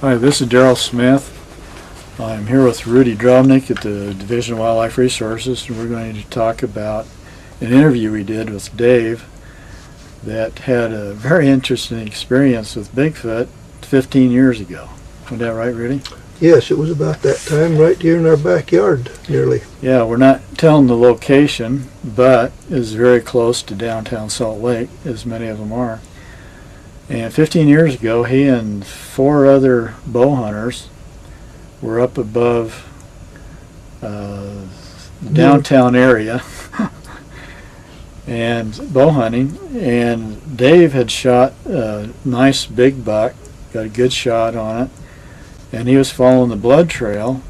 Hi, this is Darrell Smith. I'm here with Rudy Drobnick at the Division of Wildlife Resources, and we're going to talk about an interview we did with Dave that had a very interesting experience with Bigfoot 15 years ago. Is that right, Rudy? Yes, it was about that time, right here in our backyard, nearly. Yeah, we're not telling the location, but it's very close to downtown Salt Lake, as many of them are. And 15 years ago, he and 4 other bow hunters were up above the downtown area and bow hunting. And Dave had shot a nice big buck, got a good shot on it, and he was following the blood trail,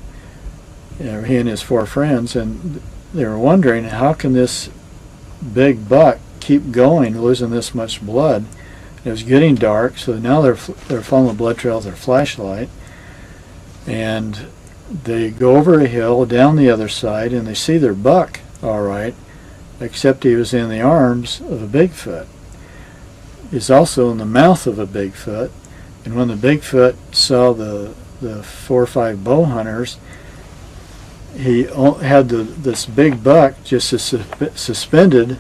he and his 4 friends, and they were wondering, how can this big buck keep going, losing this much blood? It was getting dark, so now they're following the blood trail with their flashlight, and they go over a hill down the other side, and they see their buck all right, except he was in the arms of a Bigfoot. He's also in the mouth of a Bigfoot, and when the Bigfoot saw the 4 or 5 bow hunters, he had this big buck just suspended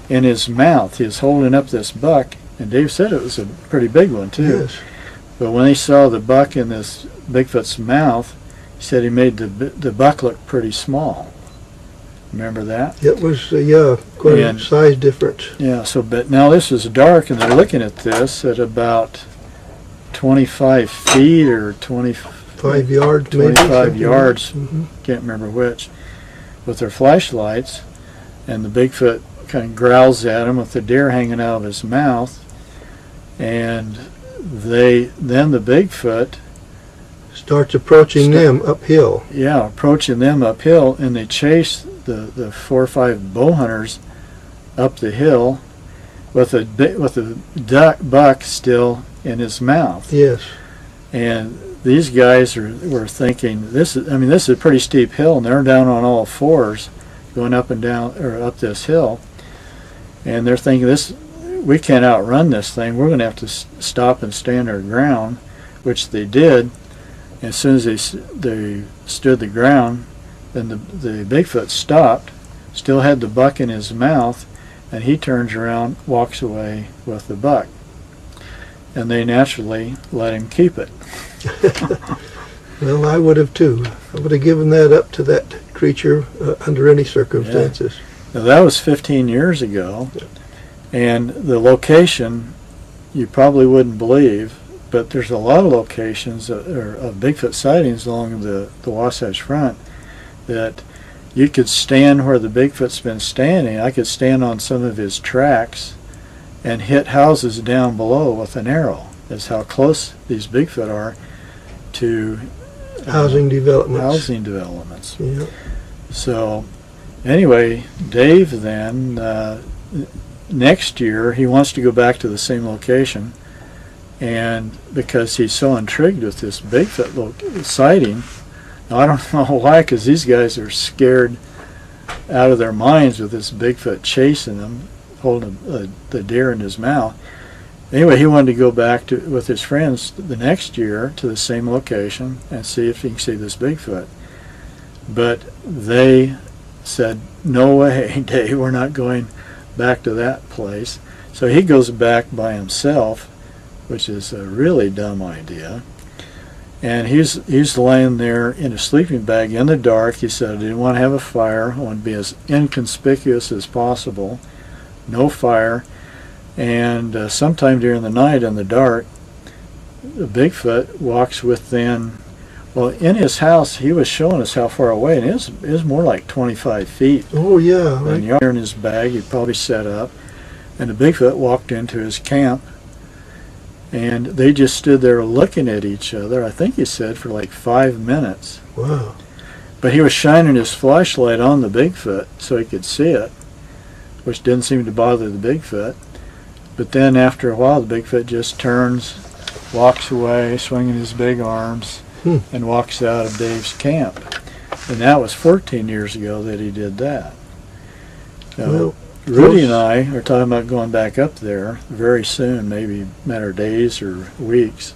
in his mouth. He was holding up this buck, and Dave said it was a pretty big one too. Yes. But when he saw the buck in this Bigfoot's mouth, he said he made the buck look pretty small. Remember that? It was, quite a size difference. Yeah, but now this is dark, and they're looking at this at about 25 feet or 5 yards, 25 yards, Mm-hmm. Can't remember which, with their flashlights, and the Bigfoot kind of growls at him with the deer hanging out of his mouth, and then the Bigfoot starts approaching them uphill. Yeah, approaching them uphill, and they chase the 4 or 5 bow hunters up the hill with a buck still in his mouth. Yes. And these guys were thinking, this is a pretty steep hill, and they're down on all 4s going up and down, or up this hill, and they're thinking, we can't outrun this thing, we're going to have to stop and stand our ground, which they did. As soon as they stood the ground, then the Bigfoot stopped, still had the buck in his mouth, and he turns around, walks away with the buck. And they naturally let him keep it. Well, I would have too. I would have given that up to that creature under any circumstances. Yeah. Now, that was 15 years ago, and the location you probably wouldn't believe, but there's a lot of locations of Bigfoot sightings along the Wasatch Front that you could stand where the Bigfoot's been standing. I could stand on some of his tracks and hit houses down below with an arrow. That's how close these Bigfoot are to Housing developments. Yeah. So anyway, Dave then, next year, he wants to go back to the same location, and because he's so intrigued with this Bigfoot sighting. Now, I don't know why, because these guys are scared out of their minds with this Bigfoot chasing them, holding the deer in his mouth. Anyway, he wanted to go back with his friends the next year to the same location and see if he can see this Bigfoot. But they said, no way, Dave, we're not going back to that place. So he goes back by himself, which is a really dumb idea. And he's laying there in a sleeping bag in the dark. He said, I didn't want to have a fire. I want to be as inconspicuous as possible. No fire. And sometime during the night in the dark, the Bigfoot walks within, well, in his house, he was showing us how far away, and it was more like 25 feet. Oh, yeah. And you're in his bag, he probably set up, and the Bigfoot walked into his camp, and they just stood there looking at each other, I think he said, for like 5 minutes. Wow. But he was shining his flashlight on the Bigfoot so he could see it, which didn't seem to bother the Bigfoot. But then after a while, the Bigfoot just turns, walks away, swinging his big arms, and walks out of Dave's camp. And that was 14 years ago that he did that. Well, Rudy and I are talking about going back up there very soon, maybe a matter of days or weeks.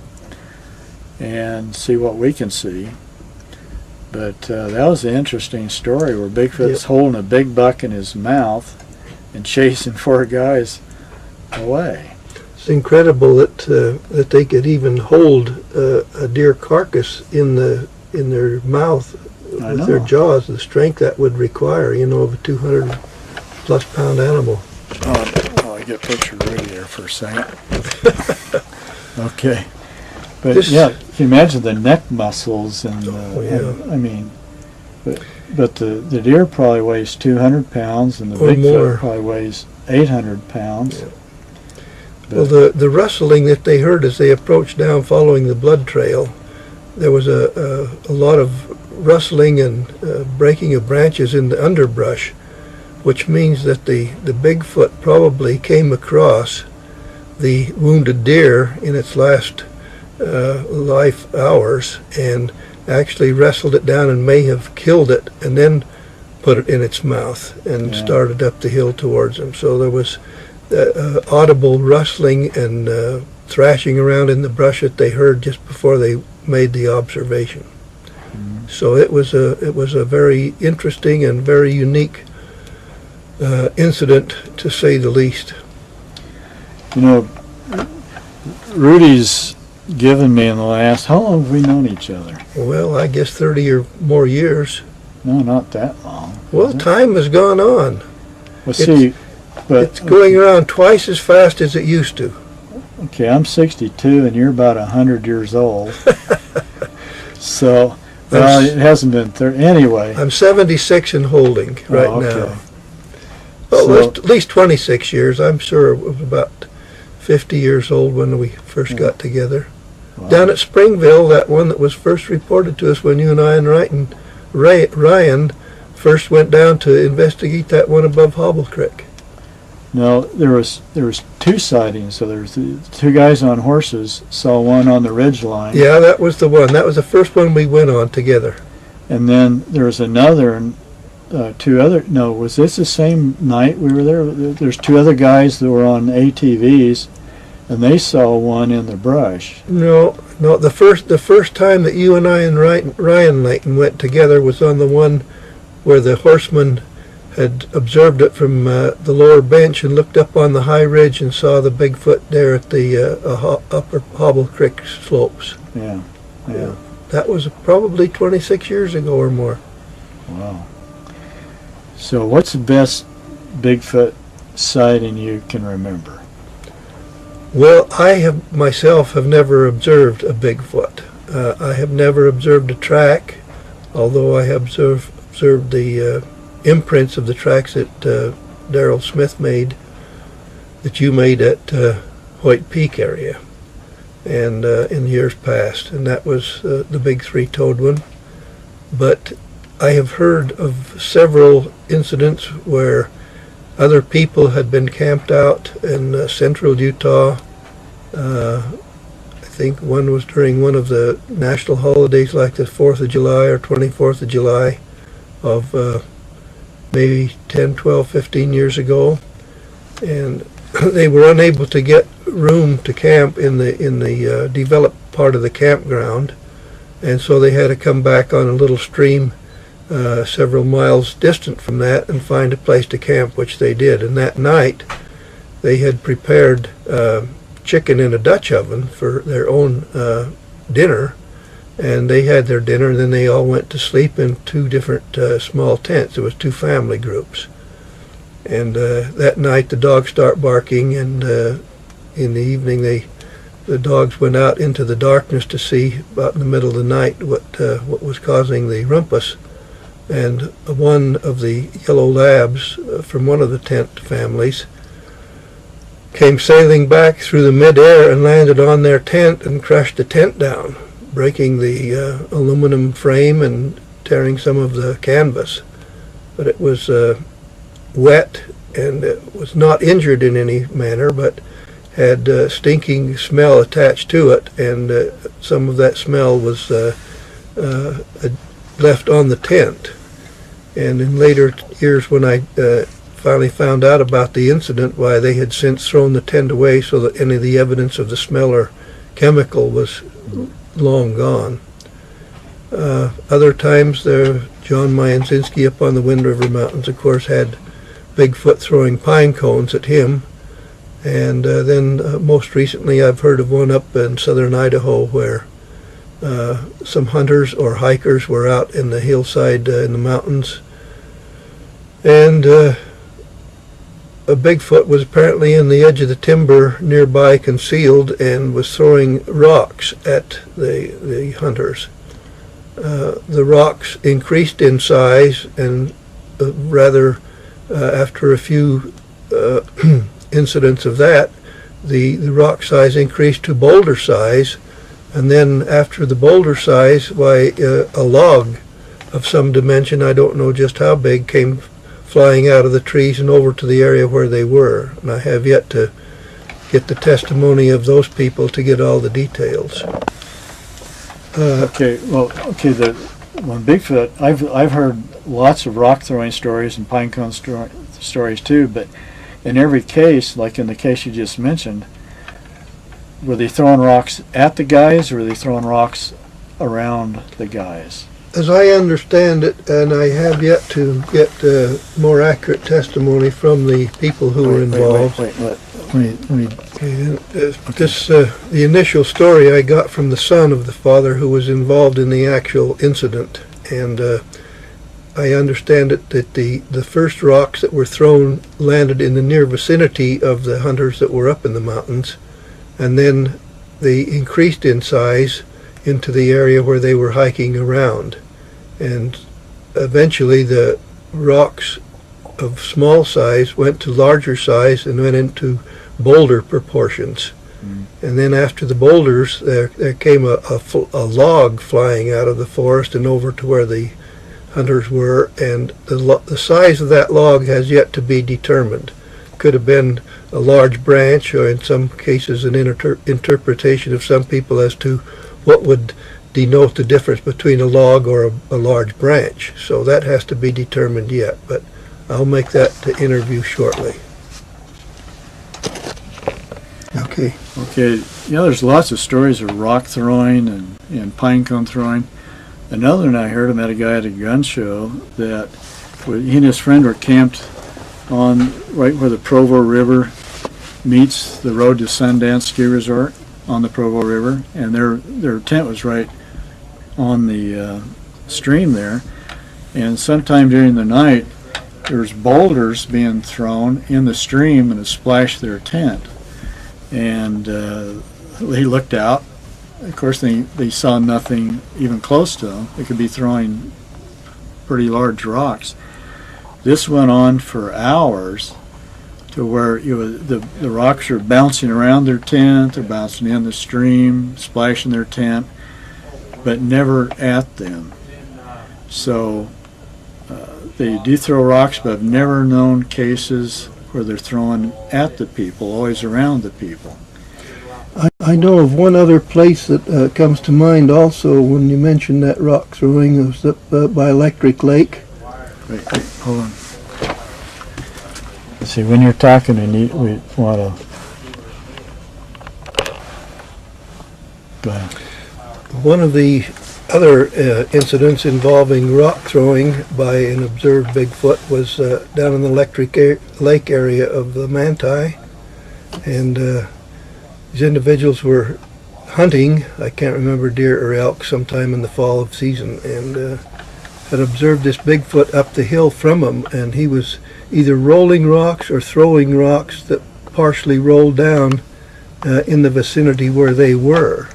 and see what we can see. But that was an interesting story where Bigfoot's holding a big buck in his mouth and chasing four guys away. It's incredible that they could even hold a deer carcass in their mouth with their jaws. The strength that would require, of a 200+ pound animal. I get a picture of Rudy there for a second. Okay. But can you imagine the neck muscles and but the deer probably weighs 200 pounds and the Bigfoot probably weighs 800 pounds. Yeah. Well, the rustling that they heard as they approached down following the blood trail, there was a lot of rustling and breaking of branches in the underbrush, which means that the Bigfoot probably came across the wounded deer in its last life hours and actually wrestled it down and may have killed it and then put it in its mouth and started up the hill towards him. So there was audible rustling and thrashing around in the brush that they heard just before they made the observation. Mm-hmm. So it was a very interesting and very unique incident, to say the least. Rudy's given me in the last, how long have we known each other? Well, I guess 30 or more years. No, not that long. Well, time has gone on. Well, see, but it's going around twice as fast as it used to. Okay, I'm 62 and you're about 100 years old. So, well, it hasn't been 30. Anyway. I'm 76 and holding right now. Well, so, at least 26 years. I'm sure it was about 50 years old when we first got together. Wow. Down at Springville, that one that was first reported to us when you and I and Ryan first went down to investigate that one above Hobble Creek. No, there was two sightings. So there was two guys on horses. Saw one on the ridge line. Yeah, that was the one. That was the first one we went on together. And then there was another, and two other. No, was this the same night we were there? There's two other guys that were on ATVs, and they saw one in the brush. No. The first time that you and I and Ryan Layton went together was on the one where the horseman had observed it from the lower bench and looked up on the high ridge and saw the Bigfoot there at the upper Hobble Creek slopes. Yeah. That was probably 26 years ago or more. Wow. So what's the best Bigfoot sighting you can remember? Well, I myself have never observed a Bigfoot. I have never observed a track, although I have observed the imprints of the tracks that Darrell Smith made, that you made at White Peak area, and in years past, and that was the big three-toed one. But I have heard of several incidents where other people had been camped out in central Utah. I think one was during one of the national holidays like the 4th of July or 24th of July of maybe 10, 12, 15 years ago, and they were unable to get room to camp in the developed part of the campground, and so they had to come back on a little stream several miles distant from that and find a place to camp, which they did. And that night they had prepared chicken in a Dutch oven for their own dinner, and they had their dinner, and then they all went to sleep in two different small tents. It was two family groups. And that night the dogs start barking, and in the evening the dogs went out into the darkness to see about in the middle of the night what was causing the rumpus. And one of the yellow labs from one of the tent families came sailing back through the midair and landed on their tent and crushed the tent down, breaking the aluminum frame and tearing some of the canvas. But it was wet, and it was not injured in any manner, but had stinking smell attached to it, and some of that smell was left on the tent. And in later years, when I finally found out about the incident, why they had since thrown the tent away so that any of the evidence of the smell or chemical was long gone. Other times, John Mayanzinski up on the Wind River Mountains, of course, had Bigfoot throwing pine cones at him. And then most recently, I've heard of one up in southern Idaho where some hunters or hikers were out in the hillside in the mountains. And a Bigfoot was apparently in the edge of the timber nearby, concealed, and was throwing rocks at the hunters. The rocks increased in size, and after a few incidents of that, the rock size increased to boulder size, and then after the boulder size, a log of some dimension, I don't know just how big, came flying out of the trees and over to the area where they were. And I have yet to get the testimony of those people to get all the details. When Bigfoot, I've heard lots of rock throwing stories and pine cone stories too, but in every case, like in the case you just mentioned, were they throwing rocks at the guys, or were they throwing rocks around the guys? As I understand it, and I have yet to get more accurate testimony from the people who were involved. The initial story I got from the son of the father who was involved in the actual incident, and I understand it that the first rocks that were thrown landed in the near vicinity of the hunters that were up in the mountains, and then they increased in size into the area where they were hiking around. And eventually the rocks of small size went to larger size and went into boulder proportions. And then after the boulders, there came a log flying out of the forest and over to where the hunters were, and the size of that log has yet to be determined. Could have been a large branch, or in some cases an interpretation of some people as to what would denote the difference between a log or a large branch. So that has to be determined yet, but I'll make that the interview shortly. Okay. There's lots of stories of rock throwing and pine cone throwing. Another one I heard, I met a guy at a gun show that he and his friend were camped on right where the Provo River meets the road to Sundance Ski Resort on the Provo River, and their tent was right on the stream there. And sometime during the night, there's boulders being thrown in the stream, and it splashed their tent. And he looked out. Of course, they saw nothing even close to them. They could be throwing pretty large rocks. This went on for hours, to where the rocks are bouncing around their tent, they're bouncing in the stream, splashing their tent, but never at them. So they do throw rocks, but I've never known cases where they're throwing at the people, always around the people. I know of one other place that comes to mind also when you mentioned that rock throwing. It was up by Electric Lake. Wait, hold on. See, when you're talking, we want to... Go ahead. One of the other incidents involving rock throwing by an observed Bigfoot was down in the Electric Lake area of the Manti, and these individuals were hunting, I can't remember, deer or elk, sometime in the fall of season, and had observed this Bigfoot up the hill from them, and he was either rolling rocks or throwing rocks that partially rolled down in the vicinity where they were.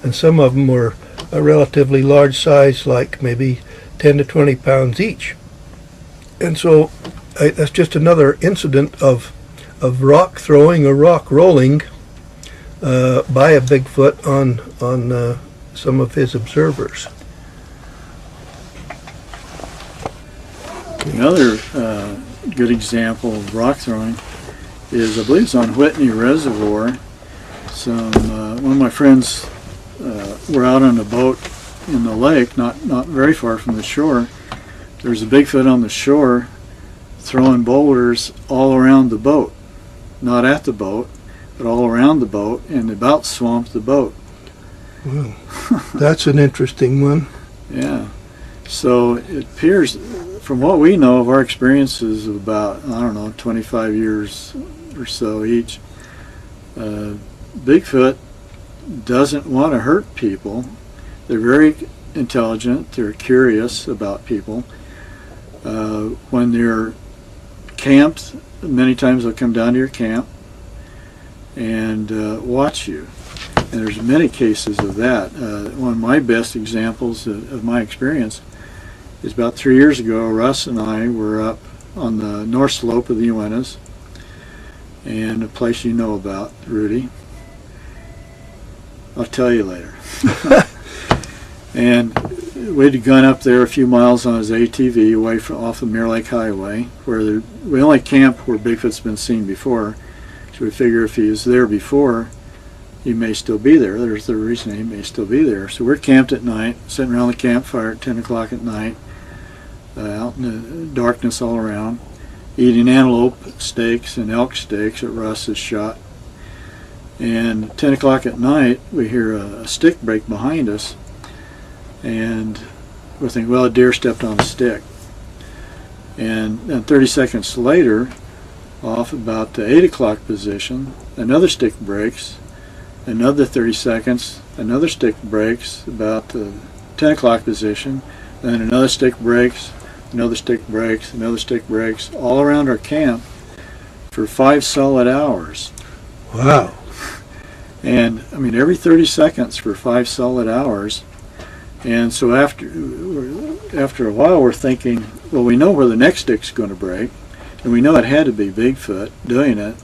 And some of them were a relatively large size, like maybe 10 to 20 pounds each. And so that's just another incident of rock throwing or rock rolling by a Bigfoot on some of his observers. Another good example of rock throwing is, I believe it's on Whitney Reservoir. One of my friends were out on a boat in the lake, not very far from the shore. There was a Bigfoot on the shore throwing boulders all around the boat, not at the boat, but all around the boat, and about swamped the boat. Well, that's an interesting one. Yeah. So it appears, from what we know of our experiences of about, 25 years or so each, Bigfoot doesn't want to hurt people. They're very intelligent. They're curious about people. When they're camped, many times they'll come down to your camp and watch you. And there's many cases of that. One of my best examples of my experience is about 3 years ago. Russ and I were up on the north slope of the Uintas, and a place you know about, Rudy. I'll tell you later. And we'd gone up there a few miles on his ATV away from off the Mirror Lake Highway, where we only camp where Bigfoot's been seen before. So we figure if he was there before, he may still be there. There's the reason he may still be there. So we're camped at night, sitting around the campfire at 10 o'clock at night, out in the darkness all around, eating antelope steaks and elk steaks that Russ has shot. And at 10 o'clock at night, we hear a stick break behind us, and we're thinking, well, a deer stepped on a stick. And then 30 seconds later, off about the 8 o'clock position, another stick breaks. Another 30 seconds, another stick breaks about the 10 o'clock position, then another stick breaks, another stick breaks, another stick breaks, all around our camp for 5 solid hours. Wow. And I mean, every 30 seconds for 5 solid hours. And so after a while, we're thinking, well, we know where the next stick's going to break, and we know it had to be Bigfoot doing it.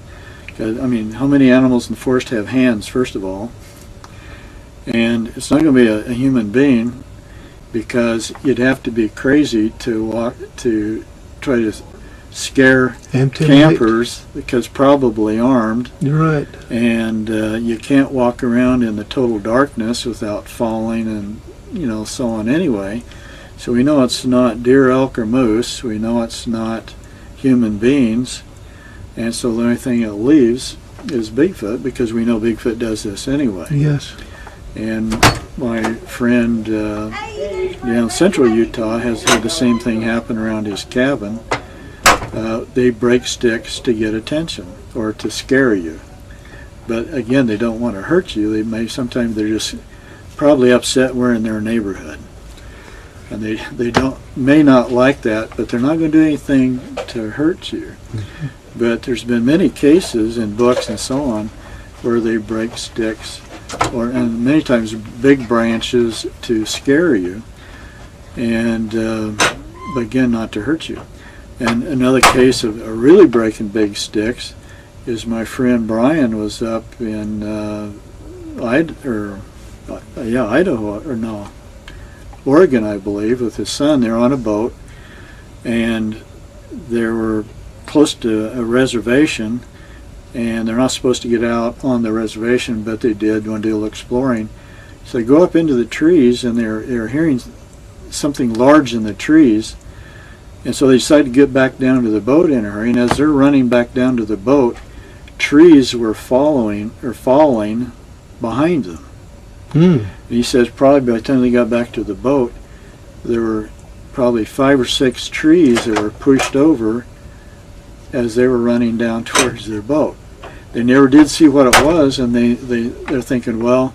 I mean, how many animals in the forest have hands, first of all? And it's not going to be a human being, because you'd have to be crazy to try to scare campers, because probably armed. You're right. And you can't walk around in the total darkness without falling and, so on anyway. So we know it's not deer, elk, or moose. We know it's not human beings. And so the only thing it leaves is Bigfoot, because we know Bigfoot does this anyway. Yes. And my friend down in central Utah has had the same thing happen around his cabin. They break sticks to get attention or to scare you. But again, they don't want to hurt you. Sometimes they're just probably upset we're in their neighborhood. And they may not like that, but they're not going to do anything to hurt you. Mm-hmm. But there's been many cases in books and so on where they break sticks, and many times big branches, to scare you, and but again, not to hurt you. And another case of really breaking big sticks is my friend Brian was up in Oregon, I believe, with his son. They're on a boat, and they were close to a reservation, and they're not supposed to get out on the reservation, but they did, want to do a little exploring. So they go up into the trees, and they're hearing something large in the trees, and so they decide to get back down to the boat in a hurry. And as they're running back down to the boat, trees were falling behind them. And he says probably by the time they got back to the boat, there were probably 5 or 6 trees that were pushed over as they were running down towards their boat. They never did see what it was, and they're thinking, well,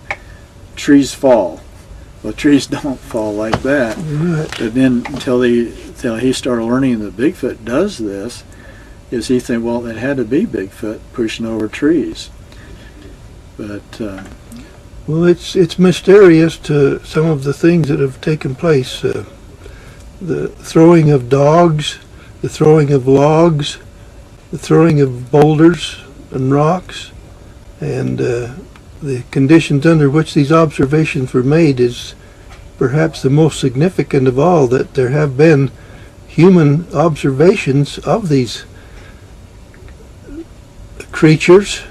trees fall. Well, trees don't fall like that. Right. But then until he started learning that Bigfoot does this, is he think, well, it had to be Bigfoot pushing over trees. But well, it's mysterious to some of the things that have taken place. The throwing of dogs, the throwing of logs, the throwing of boulders and rocks, and the conditions under which these observations were made is perhaps the most significant of all, that there have been human observations of these creatures.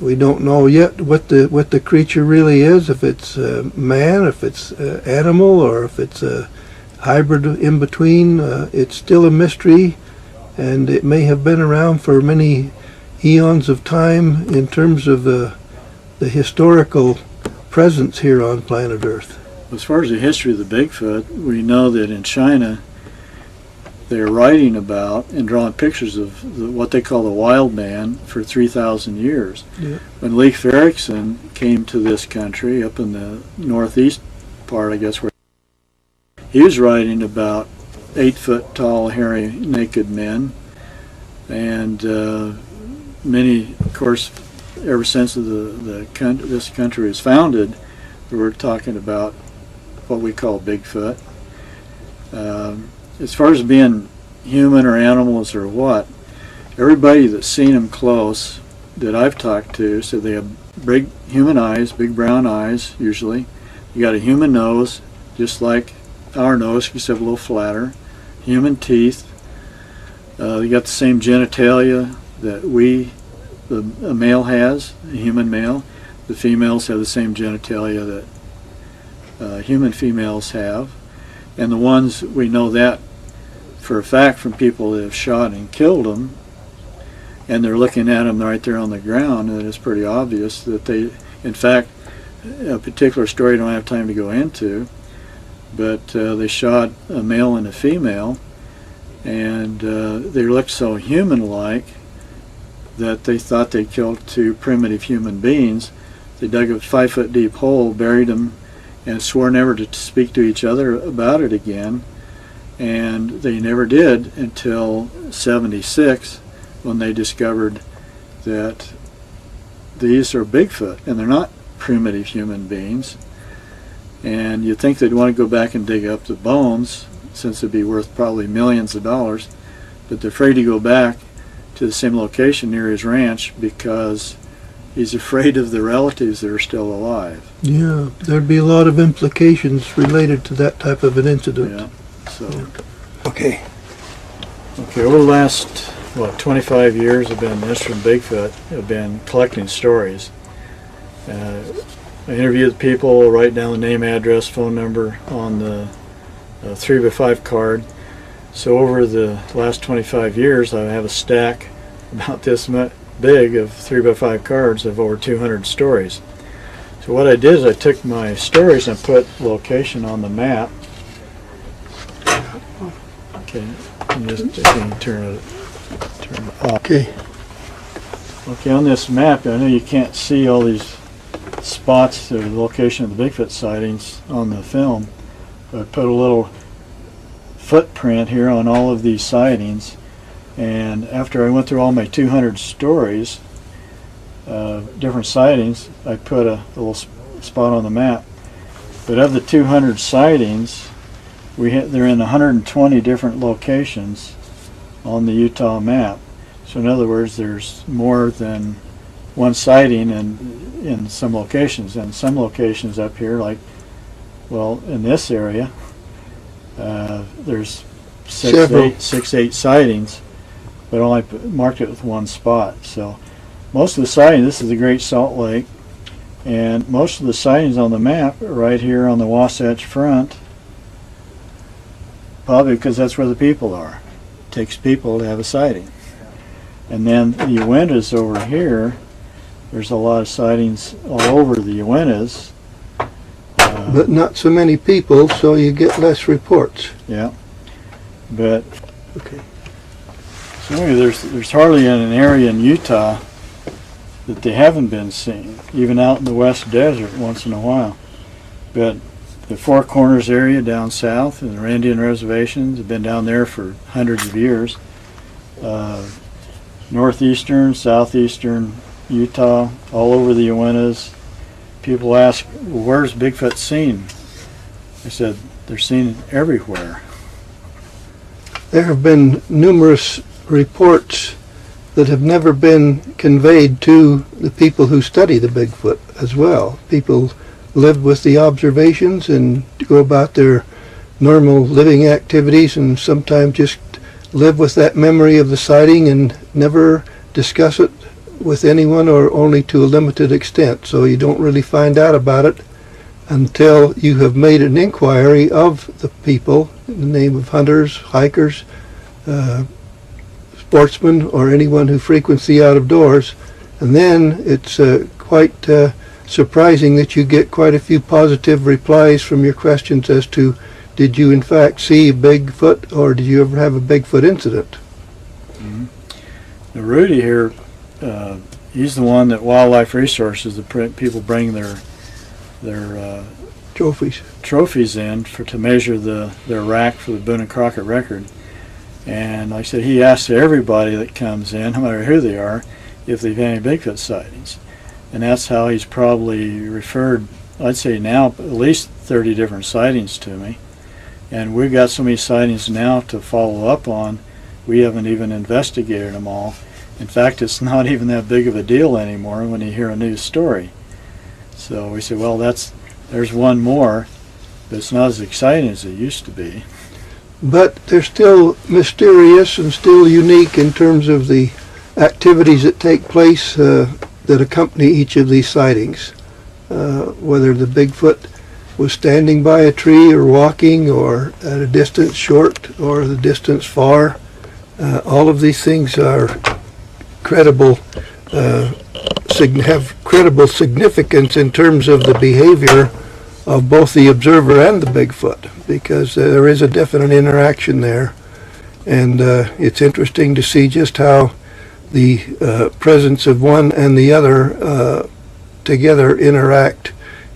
We don't know yet what the creature really is, if it's man, if it's animal, or if it's a hybrid in between. It's still a mystery, and it may have been around for many eons of time in terms of the historical presence here on planet Earth? As far as the history of the Bigfoot, we know that in China they're writing about and drawing pictures of what they call the wild man for 3,000 years. Yeah. When Leif Erikson came to this country, up in the northeast part, I guess, where he was writing about 8-foot tall, hairy, naked men, and many, of course, ever since this country was founded, we're talking about what we call Bigfoot. As far as being human or animals or what, everybody that's seen them close that I've talked to said they have big human eyes, big brown eyes usually. You got a human nose, just like our nose, except a little flatter. Human teeth. They got the same genitalia that a male has, a human male. The females have the same genitalia that human females have. And the ones, we know that for a fact from people that have shot and killed them, and they're looking at them right there on the ground, and it's pretty obvious that they, in fact, a particular story I don't have time to go into, but they shot a male and a female, and they looked so human-like that they thought they killed two primitive human beings. They dug a 5-foot deep hole, buried them, and swore never to speak to each other about it again. And they never did until 76, when they discovered that these are Bigfoot, and they're not primitive human beings. And you'd think they'd want to go back and dig up the bones, since it'd be worth probably millions of dollars, but they're afraid to go back to the same location near his ranch because he's afraid of the relatives that are still alive. Yeah, there'd be a lot of implications related to that type of an incident. Yeah. So. Okay. Okay. Over the last 25 years, I've been interested in Bigfoot. I've been collecting stories. I interviewed people, write down the name, address, phone number on the 3x5 card. So over the last 25 years, I have a stack about this big of 3x5 cards of over 200 stories. So what I did is I took my stories and put location on the map. Okay, and just turn it off. Okay. Okay, on this map, I know you can't see all these spots to the location of the Bigfoot sightings on the film, but I put a little footprint here on all of these sightings. And after I went through all my 200 stories, different sightings, I put a little spot on the map. But of the 200 sightings, they're in 120 different locations on the Utah map. So in other words, there's more than one sighting in some locations. And some locations up here, like, well, in this area, there's six, eight sightings, but only marked it with one spot. So most of the sightings, this is the Great Salt Lake, and most of the sightings on the map are right here on the Wasatch Front, probably because that's where the people are. It takes people to have a sighting. And then the Uintas over here, there's a lot of sightings all over the Uintas. But not so many people, so you get less reports. Yeah. But okay. So anyway, there's hardly an area in Utah that they haven't been seen, even out in the West Desert once in a while. But the Four Corners area down south and the Indian reservations have been down there for hundreds of years. Northeastern, southeastern Utah, all over the Uintas. People ask, well, where's Bigfoot seen? I said, they're seen everywhere. There have been numerous reports that have never been conveyed to the people who study the Bigfoot as well. People live with the observations and go about their normal living activities and sometimes just live with that memory of the sighting and never discuss it with anyone or only to a limited extent. So you don't really find out about it until you have made an inquiry of the people in the name of hunters, hikers, sportsmen, or anyone who frequents the out of doors. And then it's quite surprising that you get quite a few positive replies from your questions as to, did you in fact see Bigfoot, or did you ever have a Bigfoot incident? Mm-hmm. Now, Rudy here, he's the one that Wildlife Resources, the people bring their trophies in to measure their rack for the Boone and Crockett record. And like I said, he asks everybody that comes in, no matter who they are, if they've had any Bigfoot sightings. And that's how he's probably referred, I'd say now, at least 30 different sightings to me. And we've got so many sightings now to follow up on, we haven't even investigated them all. In fact, it's not even that big of a deal anymore when you hear a news story. So we say, well, there's one more, but it's not as exciting as it used to be. But they're still mysterious and still unique in terms of the activities that take place that accompany each of these sightings. Whether the Bigfoot was standing by a tree or walking or at a distance short or the distance far, all of these things are credible, have credible significance in terms of the behavior of both the observer and the Bigfoot, because there is a definite interaction there. And it's interesting to see just how the presence of one and the other together interact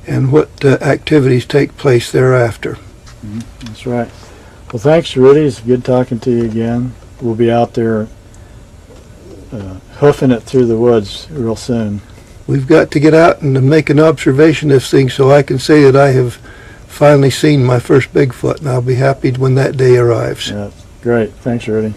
and what activities take place thereafter. Mm-hmm. That's right. Well, thanks, Rudy. It's good talking to you again. We'll be out there hoofing it through the woods real soon. We've got to get out and make an observation of things so I can say that I have finally seen my first Bigfoot, and I'll be happy when that day arrives. Yeah, great. Thanks, Rudy.